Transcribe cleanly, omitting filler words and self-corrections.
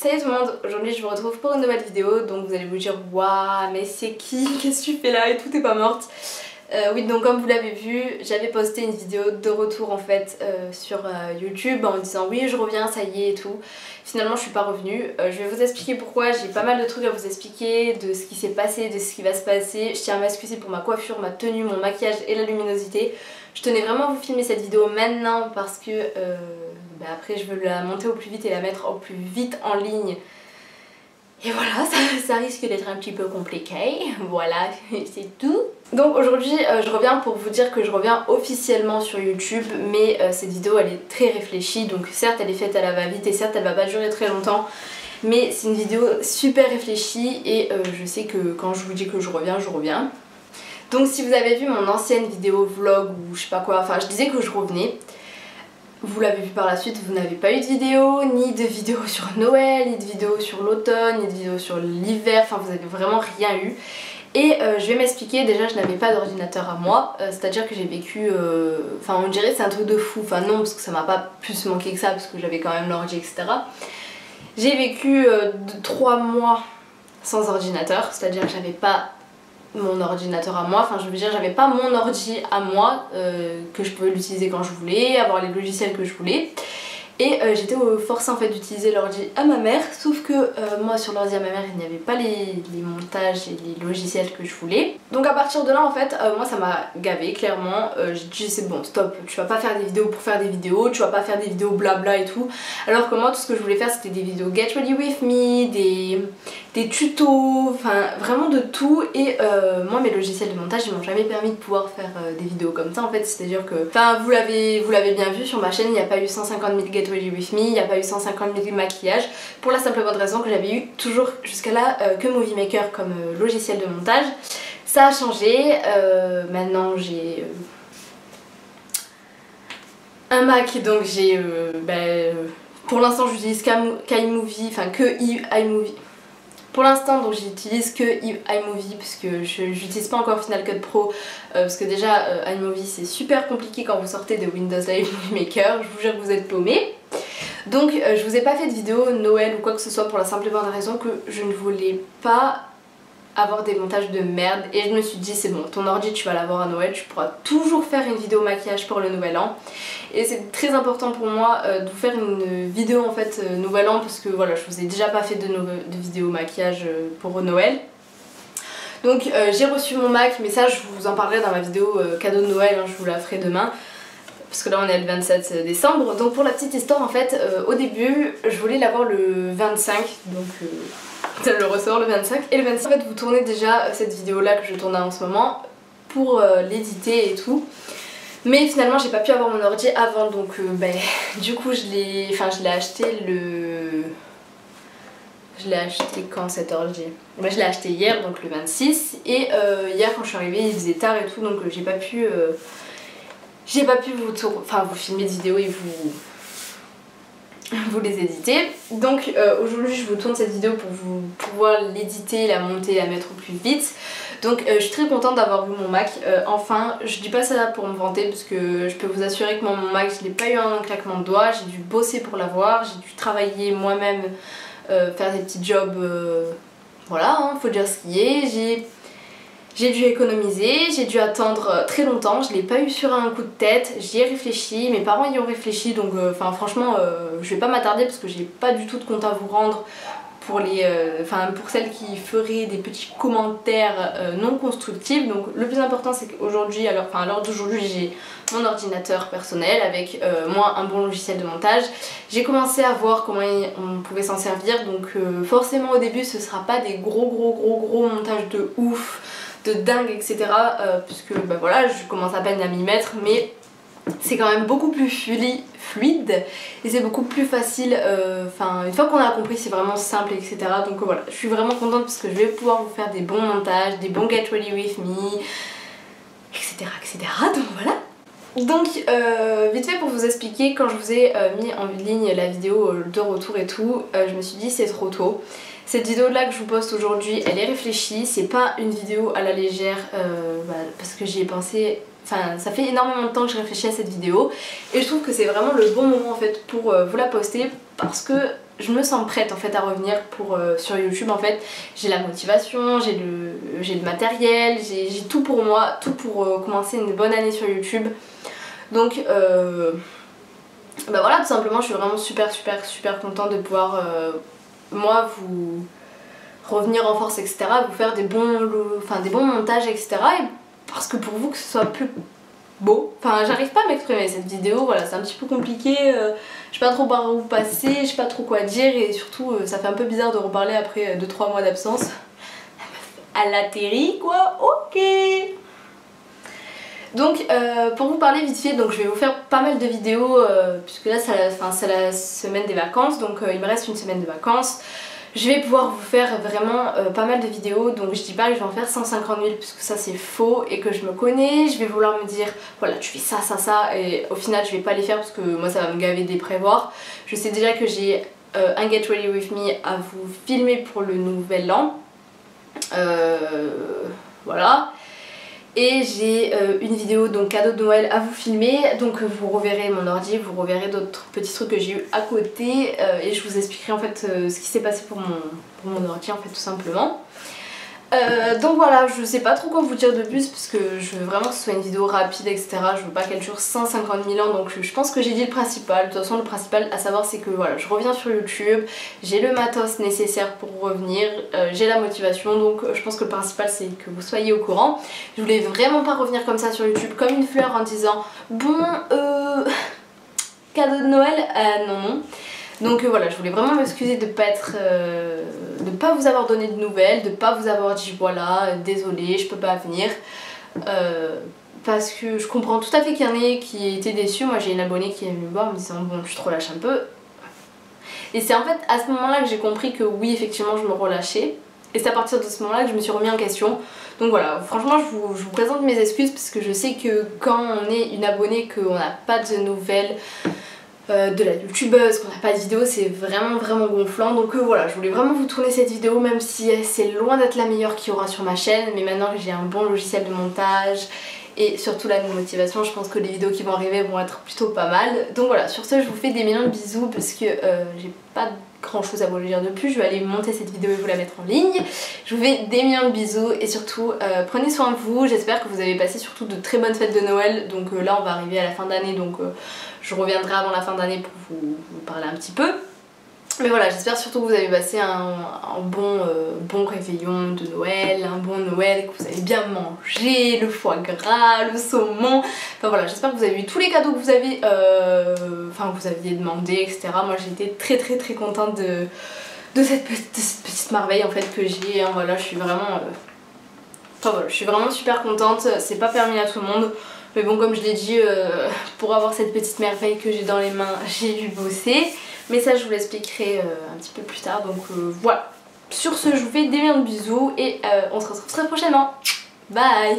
Salut tout le monde, aujourd'hui je vous retrouve pour une nouvelle vidéo. Donc vous allez vous dire waouh mais c'est qui? Qu'est-ce que tu fais là et tout, t'es pas morte? Oui, donc comme vous l'avez vu, j'avais posté une vidéo de retour en fait sur YouTube en disant oui je reviens, ça y est et tout. Finalement je suis pas revenue, je vais vous expliquer pourquoi, j'ai pas mal de trucs à vous expliquer, de ce qui s'est passé, de ce qui va se passer. Je tiens à m'excuser pour ma coiffure, ma tenue, mon maquillage et la luminosité. Je tenais vraiment à vous filmer cette vidéo maintenant parce que après je veux la monter au plus vite et la mettre au plus vite en ligne. Et voilà, ça risque d'être un petit peu compliqué, voilà, c'est tout. Donc aujourd'hui je reviens pour vous dire que je reviens officiellement sur YouTube, mais cette vidéo elle est très réfléchie, donc certes elle est faite à la va-vite et certes elle va pas durer très longtemps, mais c'est une vidéo super réfléchie et je sais que quand je vous dis que je reviens, je reviens. Donc si vous avez vu mon ancienne vidéo vlog ou je sais pas quoi, enfin je disais que je revenais. Vous l'avez vu par la suite, vous n'avez pas eu de vidéo, ni de vidéo sur Noël, ni de vidéo sur l'automne, ni de vidéo sur l'hiver, enfin vous avez vraiment rien eu. Et je vais m'expliquer, déjà je n'avais pas d'ordinateur à moi, c'est-à-dire que j'ai vécu, enfin on dirait c'est un truc de fou, enfin non parce que ça m'a pas plus manqué que ça parce que j'avais quand même l'ordi etc. J'ai vécu 3 mois sans ordinateur, c'est-à-dire que j'avais pas mon ordinateur à moi, enfin je veux dire j'avais pas mon ordi à moi que je pouvais l'utiliser quand je voulais, avoir les logiciels que je voulais et j'étais forcée en fait d'utiliser l'ordi à ma mère, sauf que moi sur l'ordi à ma mère il n'y avait pas les montages et les logiciels que je voulais. Donc à partir de là en fait moi ça m'a gavé clairement, j'ai dit c'est bon stop, tu vas pas faire des vidéos pour faire des vidéos, tu vas pas faire des vidéos blabla et tout, alors que moi tout ce que je voulais faire c'était des vidéos get ready with me, des tutos, enfin vraiment de tout. Et moi mes logiciels de montage ils m'ont jamais permis de pouvoir faire des vidéos comme ça en fait, c'est à dire que, enfin vous l'avez bien vu sur ma chaîne, il n'y a pas eu 150 000 get ready with me, il n'y a pas eu 150 000 maquillages, pour la simple bonne raison que j'avais eu toujours jusqu'à là que Movie Maker comme logiciel de montage. Ça a changé, maintenant j'ai un Mac, donc j'ai pour l'instant j'utilise qu'iMovie, enfin que iMovie. Pour l'instant donc j'utilise que iMovie parce que je n'utilise pas encore Final Cut Pro parce que déjà iMovie c'est super compliqué quand vous sortez de Windows Live Movie Maker, je vous jure que vous êtes paumés. Donc je vous ai pas fait de vidéo Noël ou quoi que ce soit pour la simple et bonne raison que je ne voulais pas avoir des montages de merde et je me suis dit c'est bon, ton ordi tu vas l'avoir à Noël, tu pourras toujours faire une vidéo maquillage pour le nouvel an et c'est très important pour moi de vous faire une vidéo en fait nouvel an parce que voilà je vous ai déjà pas fait de vidéo maquillage pour Noël. Donc j'ai reçu mon Mac, mais ça je vous en parlerai dans ma vidéo cadeau de Noël, hein, je vous la ferai demain parce que là on est le 27 décembre. Donc pour la petite histoire en fait au début je voulais l'avoir le 25, donc le recevoir le 25 et le 25 en fait vous tournez déjà cette vidéo là que je tourne en ce moment pour l'éditer et tout, mais finalement j'ai pas pu avoir mon ordi avant, donc du coup je l'ai acheté quand cet ordi? Je l'ai acheté hier, donc le 26, et hier quand je suis arrivée il faisait tard et tout, donc j'ai pas pu vous filmer de vidéos et vous les éditer. Donc aujourd'hui je vous tourne cette vidéo pour vous pouvoir l'éditer, la monter, la mettre au plus vite. Donc je suis très contente d'avoir eu mon Mac, enfin je dis pas ça pour me vanter parce que je peux vous assurer que mon Mac je l'ai pas eu en un claquement de doigts, j'ai dû bosser pour l'avoir, j'ai dû travailler moi-même, faire des petits jobs, voilà hein, faut dire ce qui est, j'ai dû économiser, j'ai dû attendre très longtemps, je l'ai pas eu sur un coup de tête, j'y ai réfléchi, mes parents y ont réfléchi, donc franchement je vais pas m'attarder parce que j'ai pas du tout de compte à vous rendre pour pour celles qui feraient des petits commentaires non constructifs. Donc le plus important c'est qu'aujourd'hui, à l'heure d'aujourd'hui j'ai mon ordinateur personnel avec moi un bon logiciel de montage. J'ai commencé à voir comment on pouvait s'en servir, donc forcément au début ce sera pas des gros montages de ouf, de dingue etc. Puisque voilà je commence à peine à m'y mettre, mais c'est quand même beaucoup plus fluide et c'est beaucoup plus facile, une fois qu'on a compris c'est vraiment simple etc. Donc voilà, je suis vraiment contente parce que je vais pouvoir vous faire des bons montages, des bons get ready with me etc. Donc voilà. Donc vite fait pour vous expliquer, quand je vous ai mis en ligne la vidéo de retour et tout, je me suis dit c'est trop tôt. Cette vidéo là que je vous poste aujourd'hui elle est réfléchie, c'est pas une vidéo à la légère parce que j'y ai pensé, ça fait énormément de temps que je réfléchis à cette vidéo et je trouve que c'est vraiment le bon moment en fait pour vous la poster parce que je me sens prête en fait à revenir sur YouTube en fait. J'ai la motivation, j'ai le matériel, j'ai tout pour moi, tout pour commencer une bonne année sur YouTube. Donc bah voilà, tout simplement je suis vraiment super contente de pouvoir moi vous revenir en force, etc. Vous faire des bons montages, etc. Et parce que pour vous que ce soit plus beau, enfin j'arrive pas à m'exprimer cette vidéo, voilà, c'est un petit peu compliqué, je sais pas trop par où passer, je sais pas trop quoi dire et surtout ça fait un peu bizarre de reparler après 2-3 mois d'absence. Elle atterrit quoi, ok. Donc pour vous parler vite fait, donc je vais vous faire pas mal de vidéos puisque là c'est la semaine des vacances, donc il me reste une semaine de vacances. Je vais pouvoir vous faire vraiment pas mal de vidéos, donc je dis pas que je vais en faire 150 000 puisque ça c'est faux et que je me connais. Je vais vouloir me dire voilà tu fais ça et au final je vais pas les faire parce que moi ça va me gaver de les prévoir. Je sais déjà que j'ai un Get Ready With Me à vous filmer pour le nouvel an. Voilà. Et j'ai une vidéo donc cadeau de Noël à vous filmer, donc vous reverrez mon ordi, vous reverrez d'autres petits trucs que j'ai eu à côté et je vous expliquerai en fait ce qui s'est passé pour mon ordi en fait tout simplement. Donc voilà, je sais pas trop quoi vous dire de plus parce que je veux vraiment que ce soit une vidéo rapide etc, je veux pas qu'elle dure 150 000 ans, donc je pense que j'ai dit le principal. De toute façon le principal à savoir c'est que voilà, je reviens sur YouTube, j'ai le matos nécessaire pour revenir, j'ai la motivation, donc je pense que le principal c'est que vous soyez au courant. Je voulais vraiment pas revenir comme ça sur YouTube comme une fleur en disant bon cadeau de Noël, non. Donc voilà, je voulais vraiment m'excuser de pas vous avoir donné de nouvelles, de pas vous avoir dit voilà, désolée, je peux pas venir. Parce que je comprends tout à fait qu'il y en ait qui étaient déçus. Moi j'ai une abonnée qui est venue me voir en me disant bon tu te relâches un peu. Et c'est en fait à ce moment là que j'ai compris que oui effectivement je me relâchais. Et c'est à partir de ce moment là que je me suis remis en question. Donc voilà, franchement je vous présente mes excuses parce que je sais que quand on est une abonnée, qu'on n'a pas de nouvelles de la youtubeuse, qu'on n'a pas de vidéo, c'est vraiment gonflant. Donc voilà, je voulais vraiment vous tourner cette vidéo même si c'est loin d'être la meilleure qu'il y aura sur ma chaîne. Mais maintenant que j'ai un bon logiciel de montage et surtout la motivation, je pense que les vidéos qui vont arriver vont être plutôt pas mal. Donc voilà, sur ce je vous fais des millions de bisous parce que j'ai pas grand chose à vous dire de plus. Je vais aller monter cette vidéo et vous la mettre en ligne. Je vous fais des millions de bisous et surtout prenez soin de vous. J'espère que vous avez passé surtout de très bonnes fêtes de Noël. Donc là on va arriver à la fin d'année, donc je reviendrai avant la fin d'année pour vous parler un petit peu. Mais voilà, j'espère surtout que vous avez passé un bon réveillon de Noël, un bon Noël, que vous avez bien mangé, le foie gras, le saumon. Enfin voilà, j'espère que vous avez eu tous les cadeaux que vous avez, que vous aviez demandé, etc. Moi j'ai été très contente de cette petite merveille en fait que j'ai. Hein, voilà, je suis vraiment, je suis vraiment super contente. C'est pas permis à tout le monde. Mais bon, comme je l'ai dit, pour avoir cette petite merveille que j'ai dans les mains, j'ai dû bosser. Mais ça, je vous l'expliquerai un petit peu plus tard. Donc voilà. Sur ce, je vous fais des millions de bisous et on se retrouve très prochainement. Bye!